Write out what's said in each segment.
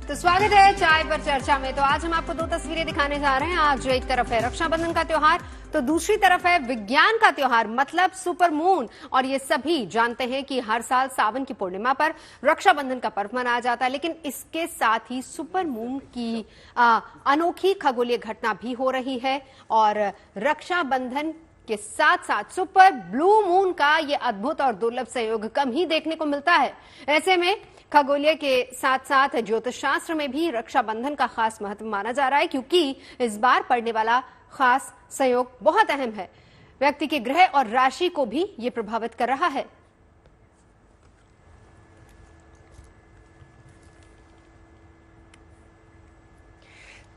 तो स्वागत है चाय पर चर्चा में। तो आज हम आपको दो तस्वीरें दिखाने जा रहे हैं। आज एक तरफ है रक्षाबंधन का त्योहार, तो दूसरी तरफ है विज्ञान का त्योहार, मतलब सुपर मून। और ये सभी जानते हैं कि हर साल सावन की पूर्णिमा पर रक्षाबंधन का पर्व मनाया जाता है, लेकिन इसके साथ ही सुपर मून की अनोखी खगोलीय घटना भी हो रही है। और रक्षाबंधन के साथ साथ सुपर ब्लू मून का ये अद्भुत और दुर्लभ संयोग कम ही देखने को मिलता है। ऐसे में खगोलीय के साथ साथ ज्योतिष शास्त्र में भी रक्षाबंधन का खास महत्व माना जा रहा है, क्योंकि इस बार पड़ने वाला खास संयोग बहुत अहम है। व्यक्ति के ग्रह और राशि को भी ये प्रभावित कर रहा है।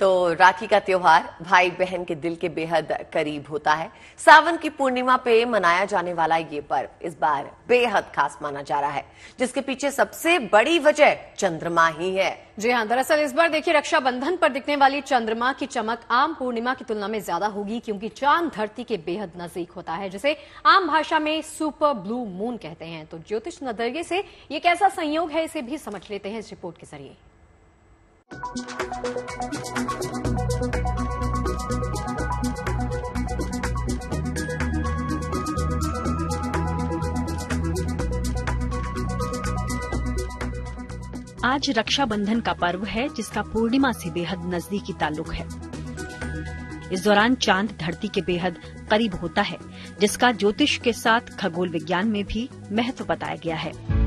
तो राखी का त्योहार भाई बहन के दिल के बेहद करीब होता है। सावन की पूर्णिमा पे मनाया जाने वाला ये पर्व इस बार बेहद खास माना जा रहा है, जिसके पीछे सबसे बड़ी वजह चंद्रमा ही है। जी हाँ, दरअसल इस बार देखिए रक्षाबंधन पर दिखने वाली चंद्रमा की चमक आम पूर्णिमा की तुलना में ज्यादा होगी, क्योंकि चांद धरती के बेहद नजदीक होता है, जिसे आम भाषा में सुपर ब्लू मून कहते हैं। तो ज्योतिष नजरिए से ये कैसा संयोग है, इसे भी समझ लेते हैं इस रिपोर्ट के जरिए। आज रक्षाबंधन का पर्व है, जिसका पूर्णिमा से बेहद नजदीकी ताल्लुक है। इस दौरान चांद धरती के बेहद करीब होता है, जिसका ज्योतिष के साथ खगोल विज्ञान में भी महत्व बताया गया है।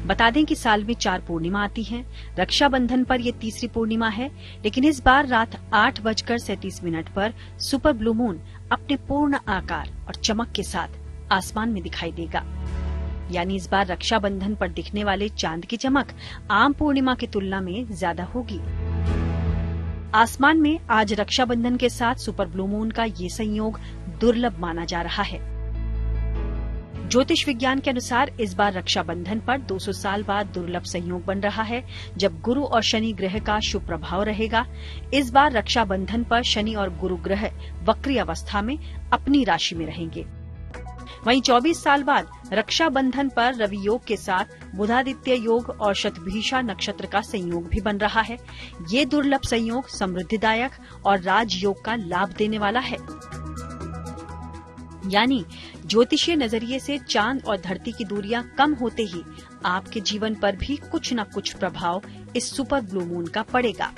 बता दें कि साल में 4 पूर्णिमा आती हैं। रक्षाबंधन पर यह तीसरी पूर्णिमा है, लेकिन इस बार रात 8:37 पर सुपर ब्लू मून अपने पूर्ण आकार और चमक के साथ आसमान में दिखाई देगा। यानी इस बार रक्षाबंधन पर दिखने वाले चांद की चमक आम पूर्णिमा की तुलना में ज्यादा होगी। आसमान में आज रक्षाबंधन के साथ सुपर ब्लू मून का ये संयोग दुर्लभ माना जा रहा है। ज्योतिष विज्ञान के अनुसार इस बार रक्षाबंधन पर 200 साल बाद दुर्लभ संयोग बन रहा है, जब गुरु और शनि ग्रह का शुभ प्रभाव रहेगा। इस बार रक्षाबंधन पर शनि और गुरु ग्रह वक्री अवस्था में अपनी राशि में रहेंगे। वहीं 24 साल बाद रक्षाबंधन पर रवि योग के साथ बुधादित्य योग और शतभिषा नक्षत्र का संयोग भी बन रहा है। ये दुर्लभ संयोग समृद्धिदायक और राजयोग का लाभ देने वाला है। यानी ज्योतिषीय नजरिए से चांद और धरती की दूरियां कम होते ही आपके जीवन पर भी कुछ न कुछ प्रभाव इस सुपर ब्लू मून का पड़ेगा।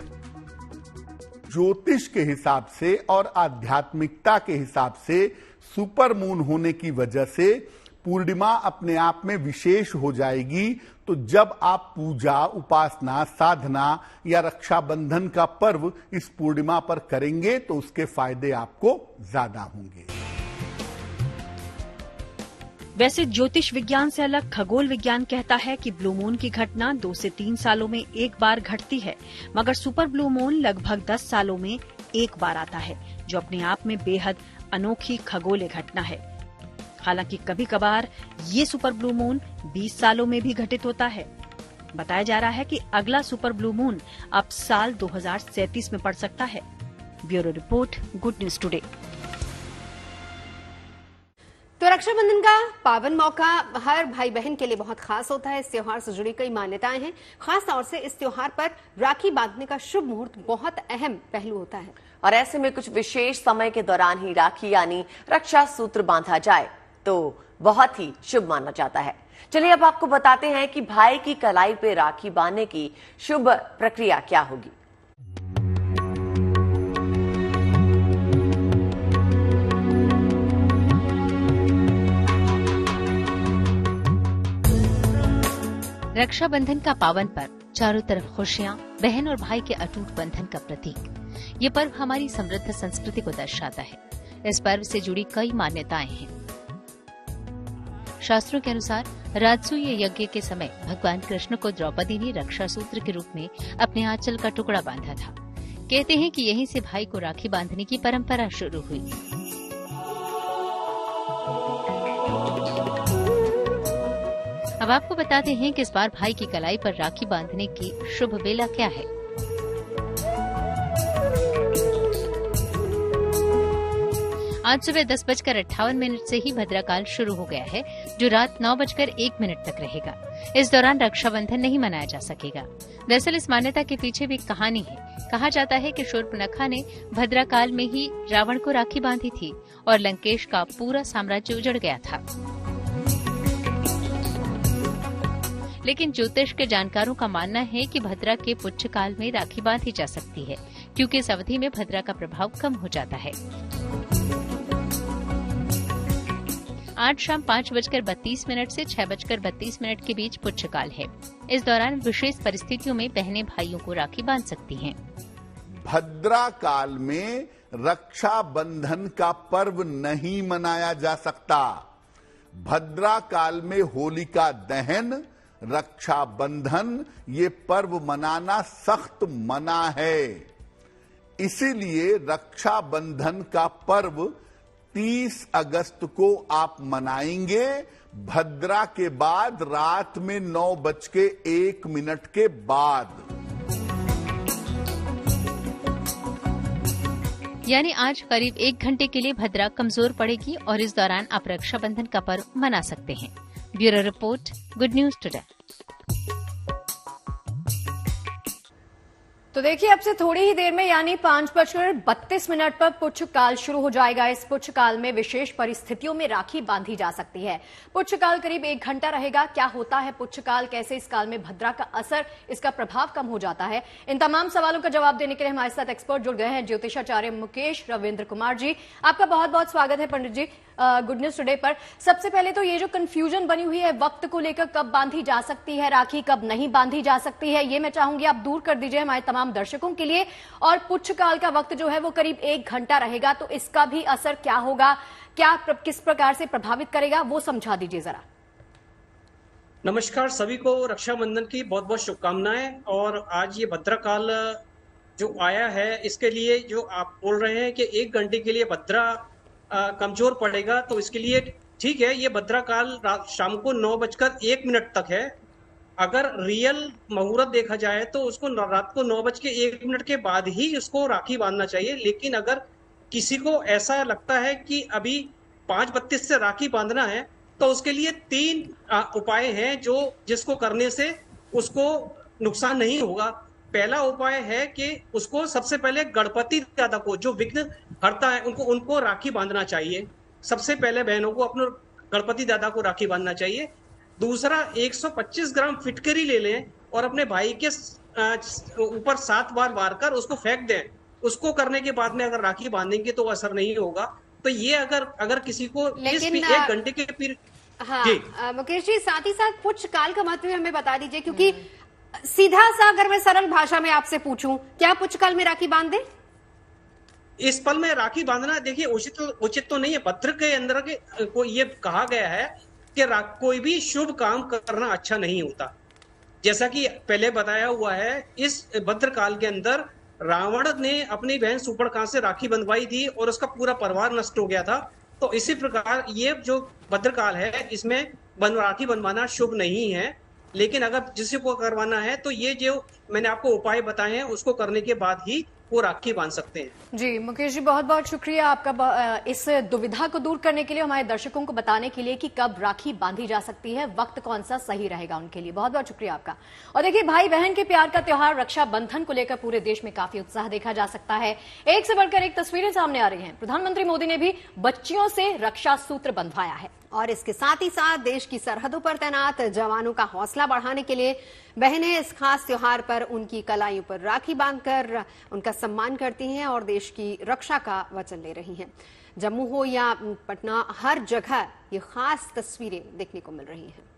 ज्योतिष के हिसाब से और आध्यात्मिकता के हिसाब से सुपर मून होने की वजह से पूर्णिमा अपने आप में विशेष हो जाएगी। तो जब आप पूजा, उपासना, साधना या रक्षाबंधन का पर्व इस पूर्णिमा पर करेंगे तो उसके फायदे आपको ज्यादा होंगे। वैसे ज्योतिष विज्ञान से अलग खगोल विज्ञान कहता है कि ब्लू मून की घटना 2 से 3 सालों में एक बार घटती है, मगर सुपर ब्लू मून लगभग 10 सालों में एक बार आता है, जो अपने आप में बेहद अनोखी खगोलीय घटना है। हालांकि कभी कभार ये सुपर ब्लू मून 20 सालों में भी घटित होता है। बताया जा रहा है कि अगला सुपर ब्लू मून अब साल 2037 में पड़ सकता है। Bureau report, good news today. तो रक्षाबंधन का पावन मौका हर भाई बहन के लिए बहुत खास होता है। इस त्योहार से जुड़ी कई मान्यताएं हैं। खास तौर से इस त्योहार पर राखी बांधने का शुभ मुहूर्त बहुत अहम पहलू होता है। और ऐसे में कुछ विशेष समय के दौरान ही राखी यानी रक्षा सूत्र बांधा जाए तो बहुत ही शुभ माना जाता है। चलिए अब आपको बताते हैं कि भाई की कलाई पे राखी बांधने की शुभ प्रक्रिया क्या होगी। रक्षाबंधन का पावन पर्व चारों तरफ खुशियां, बहन और भाई के अटूट बंधन का प्रतीक। ये पर्व हमारी समृद्ध संस्कृति को दर्शाता है। इस पर्व से जुड़ी कई मान्यताएं हैं। शास्त्रों के अनुसार राजसूय यज्ञ के समय भगवान कृष्ण को द्रौपदी ने रक्षा सूत्र के रूप में अपने आंचल का टुकड़ा बांधा था। कहते हैं कि यहीं से भाई को राखी बांधने की परंपरा शुरू हुई। अब आपको बताते हैं कि इस बार भाई की कलाई पर राखी बांधने की शुभ बेला क्या है। आज सुबह 10:58 से ही भद्राकाल शुरू हो गया है, जो रात 9:01 तक रहेगा। इस दौरान रक्षाबंधन नहीं मनाया जा सकेगा। दरअसल इस मान्यता के पीछे भी एक कहानी है। कहा जाता है कि शूर्पणखा ने भद्राकाल में ही रावण को राखी बांधी थी और लंकेश का पूरा साम्राज्य उजड़ गया था। लेकिन ज्योतिष के जानकारों का मानना है कि भद्रा के पुच्छकाल में राखी बांधी जा सकती है, क्योंकि इस अवधि में भद्रा का प्रभाव कम हो जाता है। आज शाम 5:32 से 6:32 के बीच पुच्छकाल है। इस दौरान विशेष परिस्थितियों में बहनें भाइयों को राखी बांध सकती हैं। भद्रा काल में रक्षा बंधन का पर्व नहीं मनाया जा सकता। भद्रा काल में होलिका दहन, रक्षा बंधन, ये पर्व मनाना सख्त मना है। इसीलिए रक्षा बंधन का पर्व 30 अगस्त को आप मनाएंगे, भद्रा के बाद रात में 9:01 के बाद। यानी आज करीब 1 घंटे के लिए भद्रा कमजोर पड़ेगी और इस दौरान आप रक्षाबंधन का पर्व मना सकते हैं। Bureau report, good news today. तो देखिए अब से थोड़ी ही देर में यानी 5:32 पर पुच्छकाल शुरू हो जाएगा। इस पुच्छकाल में विशेष परिस्थितियों में राखी बांधी जा सकती है। पुच्छकाल करीब 1 घंटा रहेगा। क्या होता है पुच्छकाल, कैसे इस काल में भद्रा का असर, इसका प्रभाव कम हो जाता है, इन तमाम सवालों का जवाब देने के लिए हमारे साथ एक्सपर्ट जुड़ गए हैं ज्योतिषाचार्य मुकेश रविंद्र कुमार जी। आपका बहुत बहुत स्वागत है पंडित जी गुड न्यूज टुडे पर। सबसे पहले तो ये जो कंफ्यूजन बनी हुई है वक्त को लेकर, कब बांधी जा सकती है राखी, कब नहीं बांधी जा सकती है, ये मैं चाहूंगी आप दूर कर दीजिए हमारे तमाम दर्शकों के लिए। और पुच्छकाल का वक्त जो है वो करीब 1 घंटा रहेगा, तो इसका भी असर क्या होगा, क्या किस प्रकार से प्रभावित करेगा, वो समझा दीजिए जरा। नमस्कार, सभी को रक्षाबंधन की बहुत बहुत शुभकामनाएं। और आज ये भद्राकाल जो आया है, इसके लिए जो आप बोल रहे हैं कि 1 घंटे के लिए भद्रा कमजोर पड़ेगा, तो इसके लिए ठीक है, ये भद्राकाल शाम को 9:01 तक है। अगर रियल मुहूर्त देखा जाए तो उसको रात को 9:01 के बाद ही उसको राखी बांधना चाहिए। लेकिन अगर किसी को ऐसा लगता है कि अभी 5:32 से राखी बांधना है, तो उसके लिए 3 उपाय हैं जिसको करने से उसको नुकसान नहीं होगा। पहला उपाय है कि उसको सबसे पहले गणपति दादा को, जो विघ्न हरता है, उनको राखी बांधना चाहिए। सबसे पहले बहनों को अपने गणपति दादा को राखी बांधना चाहिए। दूसरा, 125 ग्राम फिटकरी ले लें और अपने भाई के ऊपर 7 बार वार कर उसको फेंक दें। उसको करने के बाद में अगर राखी बांधेंगे तो असर नहीं होगा। तो ये अगर किसी को इस 1 घंटे के पीरियड। हाँ मुकेश जी, साथ ही साथ पुच्छकाल का महत्व हमें बता दीजिए, क्योंकि सीधा सा अगर मैं सरल भाषा में आपसे पूछूं, क्या पुच्छकाल में राखी बांध दें? इस पल में राखी बांधना देखिए उचित तो नहीं है। पत्र के अंदर को ये कहा गया है कि कोई भी शुभ काम करना अच्छा नहीं होता। जैसा कि पहले बताया हुआ है, इस भद्रकाल के अंदर रावण ने अपनी बहन शूर्पणखा से राखी बंधवाई थी और उसका पूरा परिवार नष्ट हो गया था। तो इसी प्रकार ये जो भद्रकाल है, इसमें राखी बंधवाना शुभ नहीं है। लेकिन अगर जिसे को करवाना है तो ये जो मैंने आपको उपाय बताए हैं उसको करने के बाद ही वो राखी बांध सकते हैं। जी मुकेश जी, बहुत बहुत शुक्रिया आपका इस दुविधा को दूर करने के लिए, हमारे दर्शकों को बताने के लिए कि कब राखी बांधी जा सकती है, वक्त कौन सा सही रहेगा उनके लिए। बहुत बहुत शुक्रिया आपका। और देखिए, भाई बहन के प्यार का त्योहार रक्षाबंधन को लेकर पूरे देश में काफी उत्साह देखा जा सकता है। एक से बढ़कर एक तस्वीरें सामने आ रही हैं। प्रधानमंत्री मोदी ने भी बच्चियों से रक्षा सूत्र बंधवाया है और इसके साथ ही साथ देश की सरहदों पर तैनात जवानों का हौसला बढ़ाने के लिए बहनें इस खास त्योहार पर उनकी कलाइयों पर राखी बांधकर उनका सम्मान करती हैं और देश की रक्षा का वचन ले रही हैं। जम्मू हो या पटना, हर जगह ये खास तस्वीरें देखने को मिल रही हैं।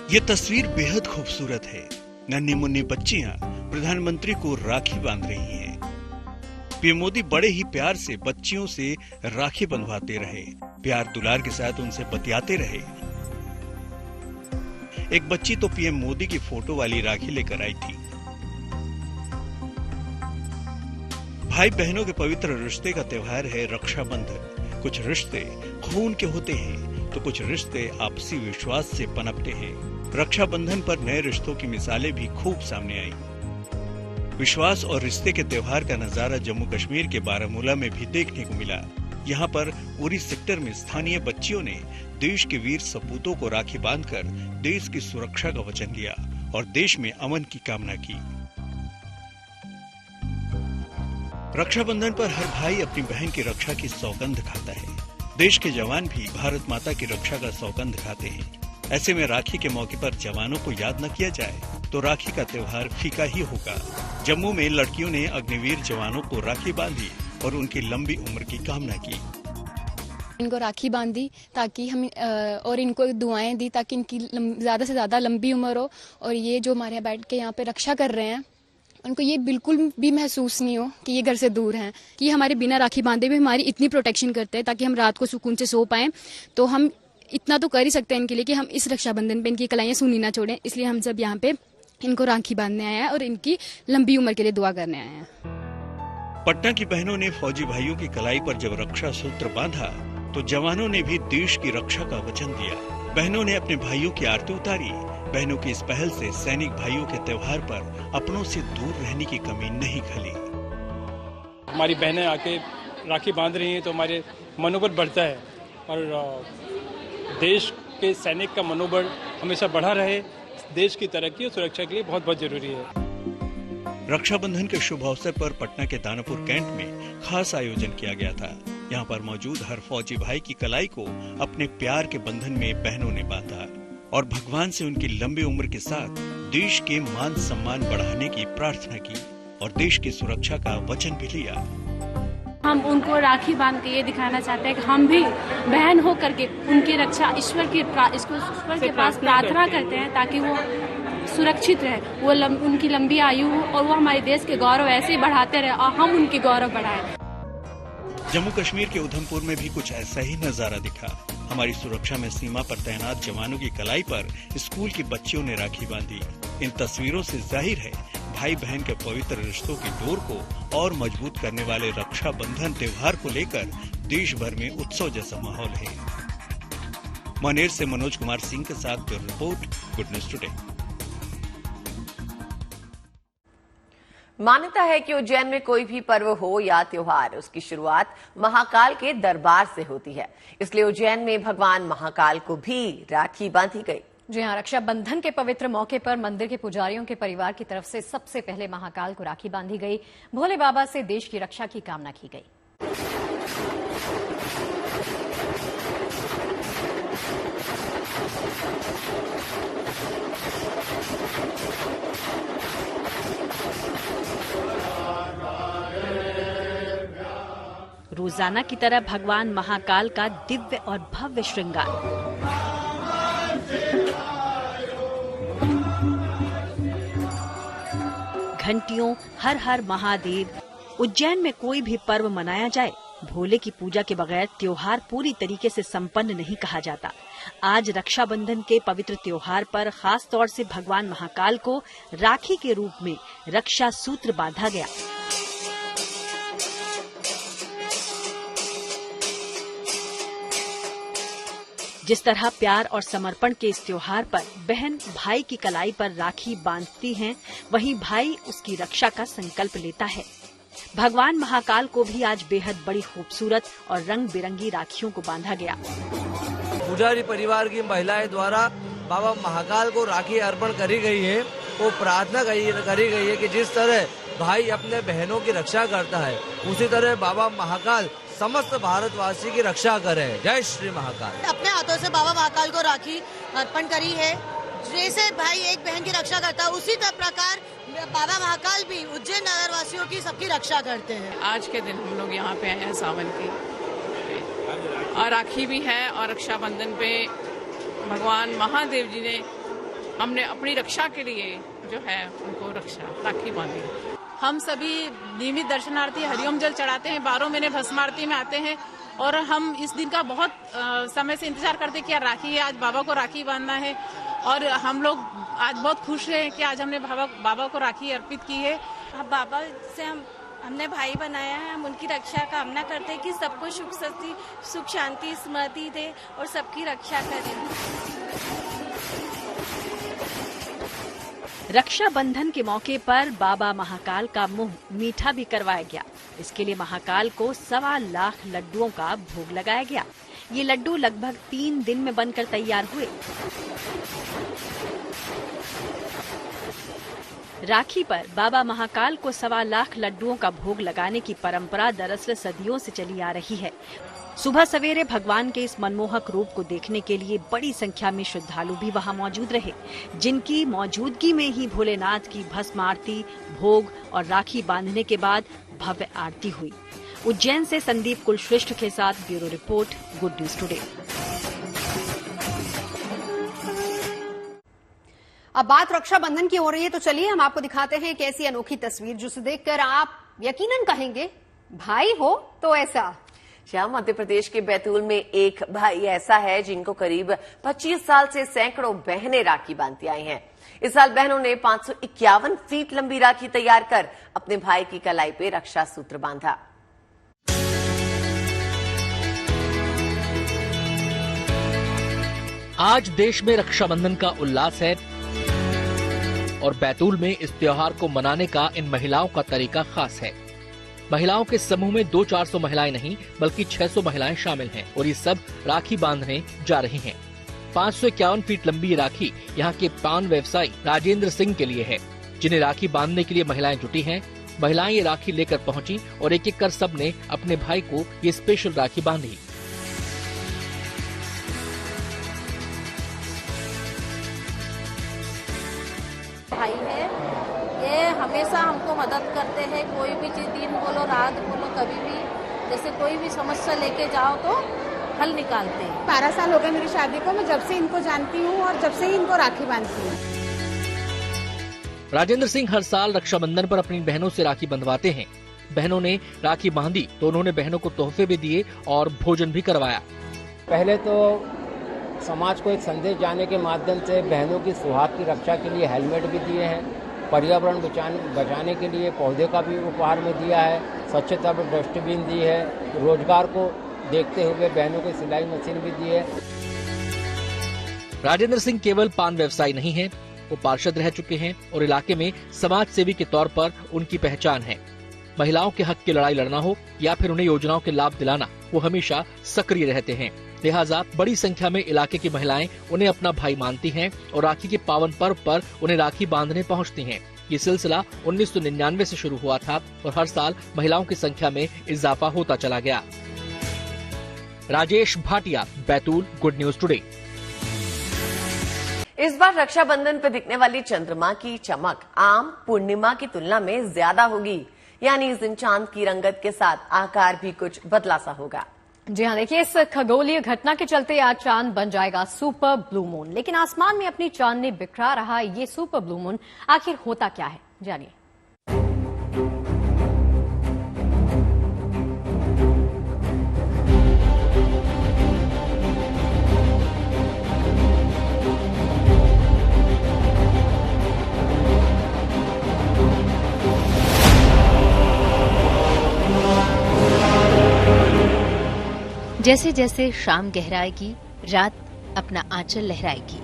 ये तस्वीर बेहद खूबसूरत है। नन्ही मुन्नी बच्चियां प्रधानमंत्री को राखी बांध रही हैं। पीएम मोदी बड़े ही प्यार से बच्चियों से राखी बंधवाते रहे, प्यार दुलार के साथ उनसे बतियाते रहे। एक बच्ची तो पीएम मोदी की फोटो वाली राखी लेकर आई थी। भाई बहनों के पवित्र रिश्ते का त्योहार है रक्षाबंधन। कुछ रिश्ते खून के होते हैं तो कुछ रिश्ते आपसी विश्वास से पनपते हैं। रक्षाबंधन पर नए रिश्तों की मिसालें भी खूब सामने आई। विश्वास और रिश्ते के त्योहार का नजारा जम्मू कश्मीर के बारामूला में भी देखने को मिला। यहाँ पर उरी सेक्टर में स्थानीय बच्चियों ने देश के वीर सपूतों को राखी बांधकर देश की सुरक्षा का वचन लिया और देश में अमन की कामना की। रक्षाबंधन पर हर भाई अपनी बहन की रक्षा की सौगंध खाता है। देश के जवान भी भारत माता की रक्षा का सौगंध खाते हैं। ऐसे में राखी के मौके पर जवानों को याद न किया जाए तो राखी का त्योहार फीका ही होगा। जम्मू में लड़कियों ने अग्निवीर जवानों को राखी बांधी और उनकी लंबी उम्र की कामना की। इनको राखी बांधी ताकि हम और इनको दुआएं दी ताकि इनकी ज्यादा से ज्यादा लंबी उम्र हो, और ये जो हमारे यहाँ बैठ के यहाँ पे रक्षा कर रहे हैं उनको ये बिल्कुल भी महसूस नहीं हो कि ये घर से दूर हैं, कि हमारे बिना राखी बांधे भी हमारी इतनी प्रोटेक्शन करते हैं ताकि हम रात को सुकून से सो पाएं। तो हम इतना तो कर ही सकते हैं इनके लिए कि हम इस रक्षाबंधन पे इनकी कलाइयां सुनी ना छोड़ें। इसलिए हम सब यहाँ पे इनको राखी बांधने आए हैं और इनकी लंबी उम्र के लिए दुआ करने आए हैं। पटना की बहनों ने फौजी भाइयों की कलाई पर जब रक्षा सूत्र बांधा तो जवानों ने भी देश की रक्षा का वचन दिया। बहनों ने अपने भाइयों की आरती उतारी। बहनों की इस पहल से सैनिक भाइयों के त्योहार पर अपनों से दूर रहने की कमी नहीं खली। हमारी बहनें आके राखी बांध रही हैं तो हमारे मनोबल बढ़ता है और देश के सैनिक का मनोबल हमेशा बढ़ा रहे। देश की तरक्की और सुरक्षा के लिए बहुत बहुत जरूरी है। रक्षाबंधन के शुभ अवसर पर पटना के दानापुर कैंट में खास आयोजन किया गया था। यहाँ पर मौजूद हर फौजी भाई की कलाई को अपने प्यार के बंधन में बहनों ने बांधा और भगवान से उनकी लंबी उम्र के साथ देश के मान सम्मान बढ़ाने की प्रार्थना की और देश की सुरक्षा का वचन भी लिया। हम उनको राखी बांध के ये दिखाना चाहते हैं कि हम भी बहन हो करके उनकी रक्षा ईश्वर के पास प्रार्थना करते हैं ताकि वो सुरक्षित रहे, वो उनकी लंबी आयु हो और वो हमारे देश के गौरव ऐसे ही बढ़ाते रहे और हम उनके गौरव बढ़ाएं। जम्मू कश्मीर के उधमपुर में भी कुछ ऐसा ही नजारा दिखा। हमारी सुरक्षा में सीमा पर तैनात जवानों की कलाई पर स्कूल की बच्चियों ने राखी बांधी। इन तस्वीरों से जाहिर है भाई बहन के पवित्र रिश्तों की डोर को और मजबूत करने वाले रक्षाबंधन त्योहार को लेकर देश भर में उत्सव जैसा माहौल है। मनेर से मनोज कुमार सिंह के साथ bureau report, good news today. मान्यता है कि उज्जैन में कोई भी पर्व हो या त्योहार, उसकी शुरुआत महाकाल के दरबार से होती है। इसलिए उज्जैन में भगवान महाकाल को भी राखी बांधी गई। जी हाँ, रक्षाबंधन के पवित्र मौके पर मंदिर के पुजारियों के परिवार की तरफ से सबसे पहले महाकाल को राखी बांधी गई। भोले बाबा से देश की रक्षा की कामना की गई। रोजाना की तरह भगवान महाकाल का दिव्य और भव्य श्रृंगार। घंटियों, हर हर महादेव। उज्जैन में कोई भी पर्व मनाया जाए, भोले की पूजा के बगैर त्योहार पूरी तरीके से संपन्न नहीं कहा जाता। आज रक्षाबंधन के पवित्र त्योहार पर खास तौर से भगवान महाकाल को राखी के रूप में रक्षा सूत्र बांधा गया। जिस तरह प्यार और समर्पण के इस त्योहार पर बहन भाई की कलाई पर राखी बांधती हैं, वहीं भाई उसकी रक्षा का संकल्प लेता है। भगवान महाकाल को भी आज बेहद बड़ी खूबसूरत और रंग बिरंगी राखियों को बांधा गया। पुजारी परिवार की महिलाएं द्वारा बाबा महाकाल को राखी अर्पण करी गई है। वो प्रार्थना करी गई है कि जिस तरह भाई अपने बहनों की रक्षा करता है, उसी तरह बाबा महाकाल समस्त भारतवासी की रक्षा करे। जय श्री महाकाल। अपने हाथों से बाबा महाकाल को राखी अर्पण करी है। जैसे भाई एक बहन की रक्षा करता है, उसी प्रकार बाबा महाकाल भी उज्जैन नगर वासियों की सबकी रक्षा करते हैं। आज के दिन हम लोग यहाँ पे आए हैं सावन की, और राखी भी है, और रक्षाबंधन पे भगवान महादेव जी ने हमने अपनी रक्षा के लिए जो है उनको राखी बांधी। हम सभी नियमित दर्शनार्थी हरिओम जल चढ़ाते हैं, 12 महीने भस्म आरती में आते हैं, और हम इस दिन का बहुत समय से इंतजार करते हैं कि यार राखी है, आज बाबा को राखी बांधना है। और हम लोग आज बहुत खुश हैं कि आज हमने बाबा को राखी अर्पित की है। बाबा से हमने भाई बनाया है, हम उनकी रक्षा कामना करते हैं कि सबको सुख शांति स्मृति दे और सबकी रक्षा करें। रक्षाबंधन के मौके पर बाबा महाकाल का मुंह मीठा भी करवाया गया। इसके लिए महाकाल को 1.25 लाख लड्डुओं का भोग लगाया गया। ये लड्डू लगभग 3 दिन में बनकर तैयार हुए। राखी पर बाबा महाकाल को 1.25 लाख लड्डुओं का भोग लगाने की परंपरा दरअसल सदियों से चली आ रही है। सुबह सवेरे भगवान के इस मनमोहक रूप को देखने के लिए बड़ी संख्या में श्रद्धालु भी वहां मौजूद रहे, जिनकी मौजूदगी में ही भोलेनाथ की भस्म आरती, भोग और राखी बांधने के बाद भव्य आरती हुई। उज्जैन से संदीप कुलश्रेष्ठ के साथ bureau report, good news today. अब बात रक्षाबंधन की हो रही है, तो चलिए हम आपको दिखाते हैं एक ऐसी अनोखी तस्वीर जिसे देखकर आप यकीनन कहेंगे भाई हो तो ऐसा। मध्य प्रदेश के बैतूल में एक भाई ऐसा है जिनको करीब 25 साल से सैकड़ों बहनें राखी बांधती आई हैं। इस साल बहनों ने 551 फीट लंबी राखी तैयार कर अपने भाई की कलाई पे रक्षा सूत्र बांधा। आज देश में रक्षाबंधन का उल्लास है और बैतूल में इस त्योहार को मनाने का इन महिलाओं का तरीका खास है। महिलाओं के समूह में 200-400 महिलाएं नहीं बल्कि 600 महिलाएं शामिल हैं और ये सब राखी बांधने जा रही हैं। 551 फीट लंबी राखी यहाँ के पान व्यवसायी राजेंद्र सिंह के लिए है, जिन्हें राखी बांधने के लिए महिलाएं जुटी हैं। महिलाएं ये राखी लेकर पहुंची और एक एक कर सबने अपने भाई को ये स्पेशल राखी बांधी। भाई है, ये हमेशा हमको मदद करते हैं। कोई भी चीज, दिन बोलो रात बोलो, कभी भी जैसे कोई भी समस्या लेके जाओ तो हल निकालते हैं। 12 साल हो गए मेरी शादी को, मैं जब से इनको जानती हूँ और जब से ही इनको राखी बांधती हूँ। राजेंद्र सिंह हर साल रक्षाबंधन पर अपनी बहनों से राखी बंधवाते हैं। बहनों ने राखी बांधी तो उन्होंने बहनों को तोहफे भी दिए और भोजन भी करवाया। पहले तो समाज को एक संदेश जाने के माध्यम से बहनों की सुहाग की रक्षा के लिए हेलमेट भी दिए हैं, पर्यावरण बचाने के लिए पौधे का भी उपहार में दिया है, स्वच्छता पर डस्टबिन दी है, रोजगार को देखते हुए बहनों को सिलाई मशीन भी दी है। राजेंद्र सिंह केवल पान व्यवसायी नहीं है, वो पार्षद रह चुके हैं और इलाके में समाज सेवी के तौर पर उनकी पहचान है। महिलाओं के हक की लड़ाई लड़ना हो या फिर उन्हें योजनाओं के लाभ दिलाना, वो हमेशा सक्रिय रहते हैं। लिहाजा बड़ी संख्या में इलाके की महिलाएं उन्हें अपना भाई मानती हैं और राखी के पावन पर्व पर उन्हें राखी बांधने पहुंचती हैं। ये सिलसिला 1999 से शुरू हुआ था और हर साल महिलाओं की संख्या में इजाफा होता चला गया। Rajesh Bhatia, Betul, good news today. इस बार रक्षाबंधन पर दिखने वाली चंद्रमा की चमक आम पूर्णिमा की तुलना में ज्यादा होगी, यानी इस दिन चांद की रंगत के साथ आकार भी कुछ बदला सा होगा। जी हाँ, देखिए इस खगोलीय घटना के चलते आज चांद बन जाएगा सुपर ब्लू मून। लेकिन आसमान में अपनी चांदनी बिखरा रहा ये सुपर ब्लू मून आखिर होता क्या है, जानिए। जैसे जैसे शाम गहराएगी, रात अपना आंचल लहराएगी,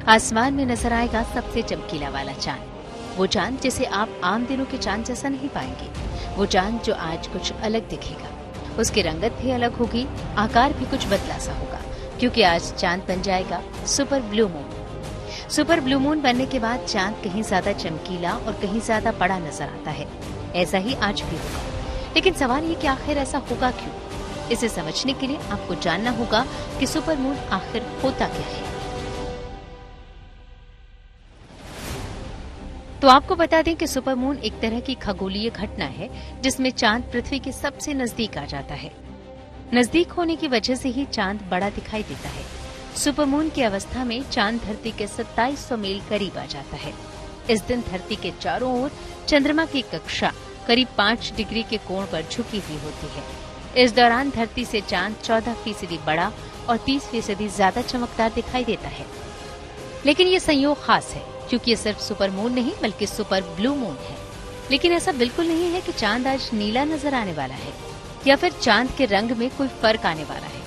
आसमान में नजर आएगा सबसे चमकीला वाला चांद। वो चांद जिसे आप आम दिनों के चांद जैसा नहीं पाएंगे, वो चांद जो आज कुछ अलग दिखेगा। उसकी रंगत भी अलग होगी, आकार भी कुछ बदला सा होगा, क्योंकि आज चांद बन जाएगा super blue moon. Super blue moon बनने के बाद चांद कहीं ज्यादा चमकीला और कहीं ज्यादा बड़ा नजर आता है। ऐसा ही आज भी होगा, लेकिन सवाल ये कि आखिर ऐसा होगा क्यों? इसे समझने के लिए आपको जानना होगा कि सुपर मून आखिर होता क्या है। तो आपको बता दें कि सुपर मून एक तरह की खगोलीय घटना है जिसमें चांद पृथ्वी के सबसे नजदीक आ जाता है। नजदीक होने की वजह से ही चांद बड़ा दिखाई देता है। सुपर मून की अवस्था में चांद धरती के 2700 मील करीब आ जाता है। इस दिन धरती के चारों ओर चंद्रमा की कक्षा करीब 5 डिग्री के कोण पर झुकी हुई होती है। इस दौरान धरती से चांद 14% बड़ा और 30% ज्यादा चमकदार दिखाई देता है। लेकिन ये संयोग खास है क्योंकि ये सिर्फ सुपर मून नहीं बल्कि सुपर ब्लू मून है। लेकिन ऐसा बिल्कुल नहीं है कि चांद आज नीला नजर आने वाला है या फिर चांद के रंग में कोई फर्क आने वाला है।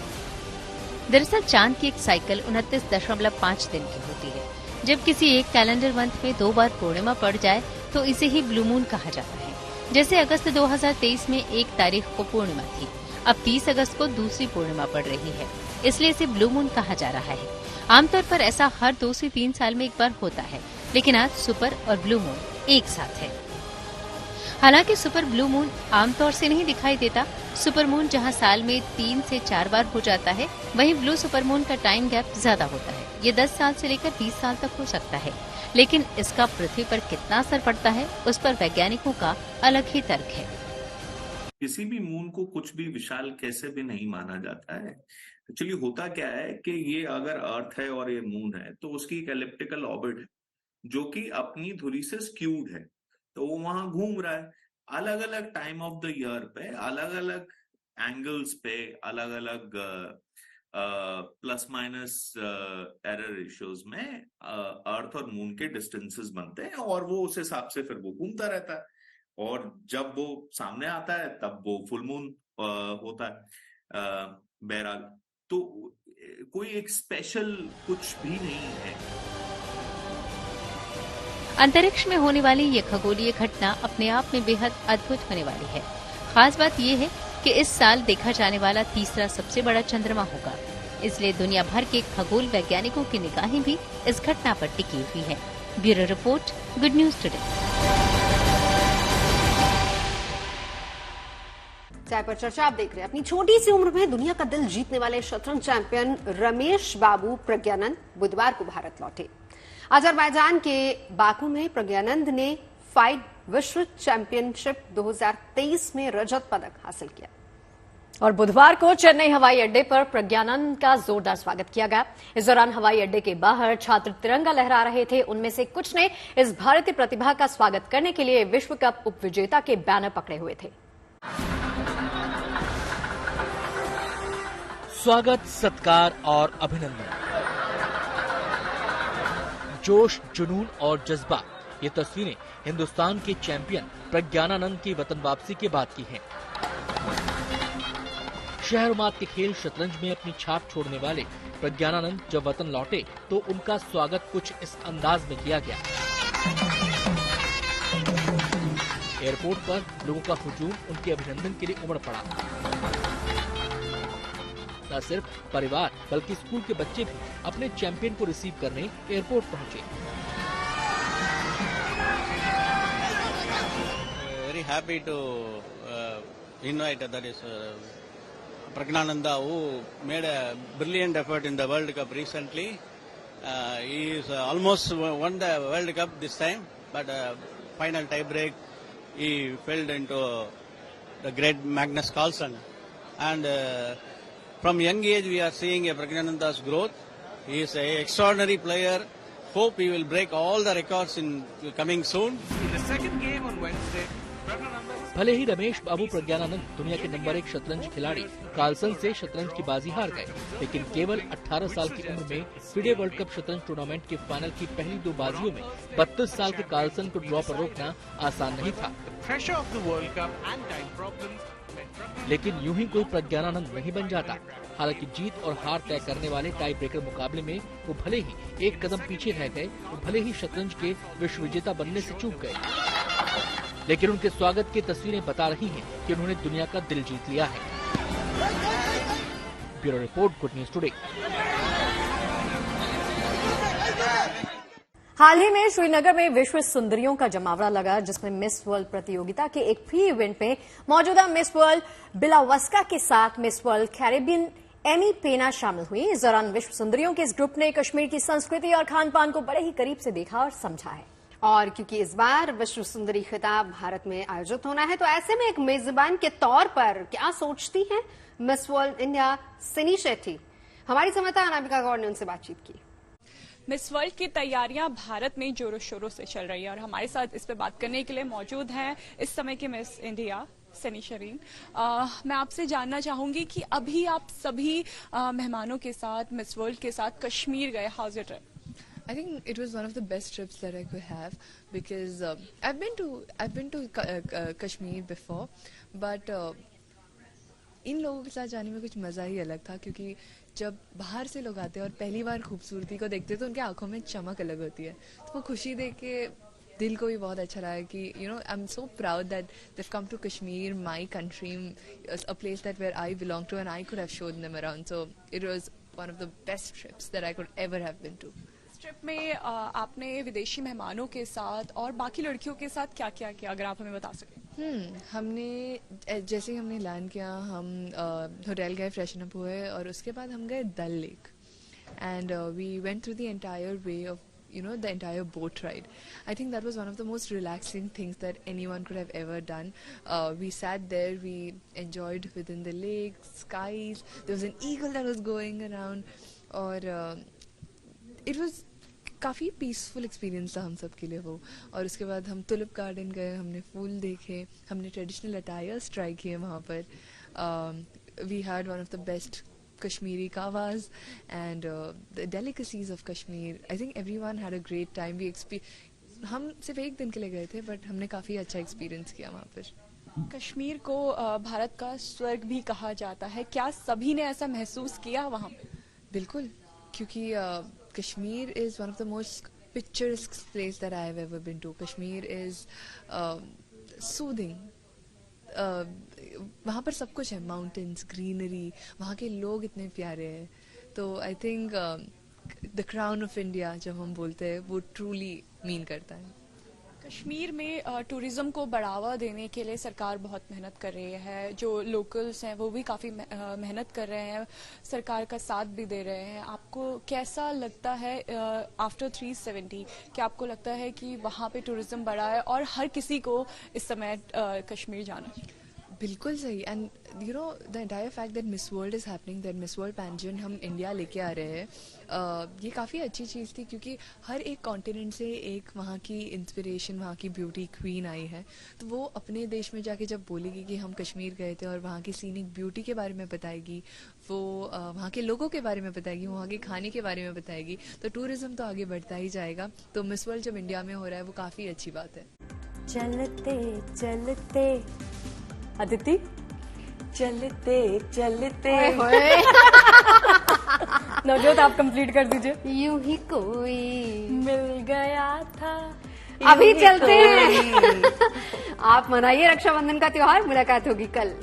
दरअसल चांद की एक साइकिल 29.5 दिन की होती है, जब किसी एक कैलेंडर मंथ में 2 बार पूर्णिमा पड़ जाए तो इसे ही ब्लू मून कहा जाता है। जैसे अगस्त 2023 में 1 तारीख को पूर्णिमा थी, अब 30 अगस्त को दूसरी पूर्णिमा पड़ रही है, इसलिए इसे ब्लू मून कहा जा रहा है। आमतौर पर ऐसा हर 2 से 3 साल में एक बार होता है, लेकिन आज सुपर और ब्लू मून एक साथ है। हालांकि सुपर ब्लू मून आमतौर से नहीं दिखाई देता। सुपर मून जहां साल में 3 से 4 बार हो जाता है, वहीं ब्लू सुपर मून का टाइम गैप ज्यादा होता है। ये 10 साल से लेकर 20 साल तक हो सकता है, लेकिन इसका पृथ्वी पर कितना असर पड़ता है, उस पर वैज्ञानिकों का अलग ही तर्क है। किसी भी मून को कुछ भी विशाल कैसे भी नहीं माना जाता है। एक्चुअली होता क्या है कि ये अगर अर्थ है और ये मून है तो उसकी एक एलिप्टिकल ऑर्बिट है जो कि अपनी धुरी से स्क्यूड है, तो वो वहां घूम रहा है। अलग अलग टाइम ऑफ द ईयर पे अलग अलग एंगल्स पे अलग अलग प्लस माइनस एरर रेशियोज में अर्थ और मून के डिस्टेंसेस बनते हैं और वो उस हिसाब से फिर वो घूमता रहता है, और जब वो सामने आता है तब वो फुल मून होता है। बहरहाल तो कोई एक स्पेशल कुछ भी नहीं है। अंतरिक्ष में होने वाली ये खगोलीय घटना अपने आप में बेहद अद्भुत होने वाली है। खास बात ये है कि इस साल देखा जाने वाला तीसरा सबसे बड़ा चंद्रमा होगा, इसलिए दुनिया भर के खगोल वैज्ञानिकों की निगाहें भी इस घटना पर टिकी हुई है। Bureau report, good news today. चाय पर चर्चा आप देख रहे हैं। अपनी छोटी सी उम्र में दुनिया का दिल जीतने वाले शतरंज चैंपियन रमेश बाबू प्रज्ञानंद बुधवार को भारत लौटे। अजरबैजान के बाकू में प्रज्ञानंद ने फाइट विश्व चैंपियनशिप 2023 में रजत पदक हासिल किया और बुधवार को चेन्नई हवाई अड्डे पर प्रज्ञानंद का जोरदार स्वागत किया गया। इस दौरान हवाई अड्डे के बाहर छात्र तिरंगा लहरा रहे थे। उनमें से कुछ ने इस भारतीय प्रतिभा का स्वागत करने के लिए विश्व कप उपविजेता के बैनर पकड़े हुए थे। स्वागत, सत्कार और अभिनंदन, जोश, जुनून और जज्बा, ये तस्वीरें हिंदुस्तान के चैंपियन प्रज्ञानानंद की वतन वापसी के बाद की हैं। शहर-ओ-मात के खेल शतरंज में अपनी छाप छोड़ने वाले प्रज्ञानानंद जब वतन लौटे तो उनका स्वागत कुछ इस अंदाज में किया गया। एयरपोर्ट पर लोगों का हुजूम उनके अभिनंदन के लिए उमड़ पड़ा। न सिर्फ परिवार बल्कि स्कूल के बच्चे भी अपने चैंपियन को रिसीव करने एयरपोर्ट पहुंचे। Very happy to invite that is Pragnananda, who made a brilliant effort in the World Cup recently. He is almost won the World Cup this time, but final tie break he fell into the great Magnus Carlsen, and from young age we are seeing a Pragnananda's growth. He is an extraordinary player. Hope he will break all the records in coming soon. In the second game on Wednesday, भले ही रमेश बाबू प्रज्ञानानंद दुनिया के number 1 शतरंज खिलाड़ी Carlsen से शतरंज की बाजी हार गए, लेकिन केवल 18 साल की उम्र में फिडे वर्ल्ड कप शतरंज टूर्नामेंट के फाइनल की पहली 2 बाजियों में 32 साल के कार्लसन को ड्रॉ पर रोकना आसान नहीं था। लेकिन यूं ही कोई प्रज्ञानानंद नहीं बन जाता। हालांकि जीत और हार तय करने वाले टाई ब्रेकर मुकाबले में वो भले ही एक कदम पीछे रह गए, वो भले ही शतरंज के विश्व विजेता बनने से चूक गए, लेकिन उनके स्वागत की तस्वीरें बता रही हैं कि उन्होंने दुनिया का दिल जीत लिया है। Bureau report, good news today. हाल ही में श्रीनगर में विश्व सुंदरियों का जमावड़ा लगा, जिसमें मिस वर्ल्ड प्रतियोगिता के एक प्री इवेंट में मौजूदा मिस वर्ल्ड बिलावस्का के साथ मिस वर्ल्ड कैरेबियन एमी पेना शामिल हुई। इस दौरान विश्व सुंदरियों के इस ग्रुप ने कश्मीर की संस्कृति और खान पान को बड़े ही करीब से देखा और समझा है। और क्योंकि इस बार विश्व सुंदरी खिताब भारत में आयोजित होना है, तो ऐसे में एक मेजबान के तौर पर क्या सोचती हैं मिस वर्ल्ड इंडिया सिनी शेट्टी? हमारी संवाददाता अनामिका गौर ने उनसे बातचीत की। मिस वर्ल्ड की तैयारियां भारत में जोरों शोरों से चल रही है और हमारे साथ इस पे बात करने के लिए मौजूद हैं इस समय की मिस इंडिया सनी शरीन। मैं आपसे जानना चाहूंगी कि अभी आप सभी मेहमानों के साथ मिस वर्ल्ड के साथ कश्मीर गए, how's your trip? I think it was one of the best trips that I could have because I've been to Kashmir before, but इन लोगों के साथ जाने में कुछ मजा ही अलग था, क्योंकि जब बाहर से लोग आते हैं और पहली बार खूबसूरती को देखते हैं तो उनके आंखों में चमक अलग होती है, तो वो खुशी देख के दिल को भी बहुत अच्छा रहा है कि you know I am so proud that they've come to Kashmir, my country, a place that where I belong to, and I could have shown them around. So it was one of the best trips that I could ever have been to. इस trip में आपने विदेशी मेहमानों के साथ और बाकी लड़कियों के साथ क्या क्या किया, अगर आप हमें बता सकें। हमने जैसे ही हमने लैंड किया, हम होटल गए, फ्रेशन अप हुए और उसके बाद हम गए Dal lake and we went through the entire way of the entire boat ride. I think that was one of the most relaxing things that anyone could have ever done. We sat there, we enjoyed within the lake, skies. There was an eagle that was going around. और it was काफ़ी peaceful experience था हम सब के लिए वो। और उसके बाद हम टुलिप गार्डन गए, हमने फूल देखे, हमने ट्रेडिशनल अटायर्स ट्राई किए वहाँ पर। We had one of the best Kashmiri kavas and the delicacies of Kashmir. I think everyone had a great time. हम सिर्फ एक दिन के लिए गए थे बट हमने काफ़ी अच्छा एक्सपीरियंस किया वहाँ पर। कश्मीर को भारत का स्वर्ग भी कहा जाता है, क्या सभी ने ऐसा महसूस किया वहाँ पे? बिल्कुल, क्योंकि Kashmir is one of the most picturesque place that I have ever been to. Kashmir is soothing, वहाँ पर सब कुछ है, माउंटेन्स, ग्रीनरी, वहाँ के लोग इतने प्यारे हैं। तो I think the crown of India जब हम बोलते हैं वो ट्रूली मीन करता है। कश्मीर में टूरिज्म को बढ़ावा देने के लिए सरकार बहुत मेहनत कर रही है, जो लोकल्स हैं वो भी काफ़ी मेहनत कर रहे हैं, सरकार का साथ भी दे रहे हैं। आपको कैसा लगता है आफ्टर 370, क्या आपको लगता है कि वहाँ पे टूरिज्म बढ़ा है और हर किसी को इस समय कश्मीर जाना चाहिए? बिल्कुल सही। And you know the entire fact that miss world is happening, that miss world pageant हम इंडिया लेके आ रहे हैं, ये काफ़ी अच्छी चीज़ थी क्योंकि हर एक कॉन्टिनेंट से एक वहाँ की इंस्पिरेशन, वहाँ की ब्यूटी क्वीन आई है। तो वो अपने देश में जाके जब बोलेगी कि हम कश्मीर गए थे और वहाँ की सीनिक ब्यूटी के बारे में बताएगी, वो वहाँ के लोगों के बारे में बताएगी, वहाँ के खाने के बारे में बताएगी, तो टूरिज्म तो आगे बढ़ता ही जाएगा। तो मिस वर्ल्ड जब इंडिया में हो रहा है वो काफ़ी अच्छी बात है। चलते चलते अदिति, चलते चलते नवजोत आप कंप्लीट कर दीजिए। यूं ही कोई मिल गया था, अभी चलते हैं। आप मनाइए रक्षाबंधन का त्योहार, मुलाकात होगी कल।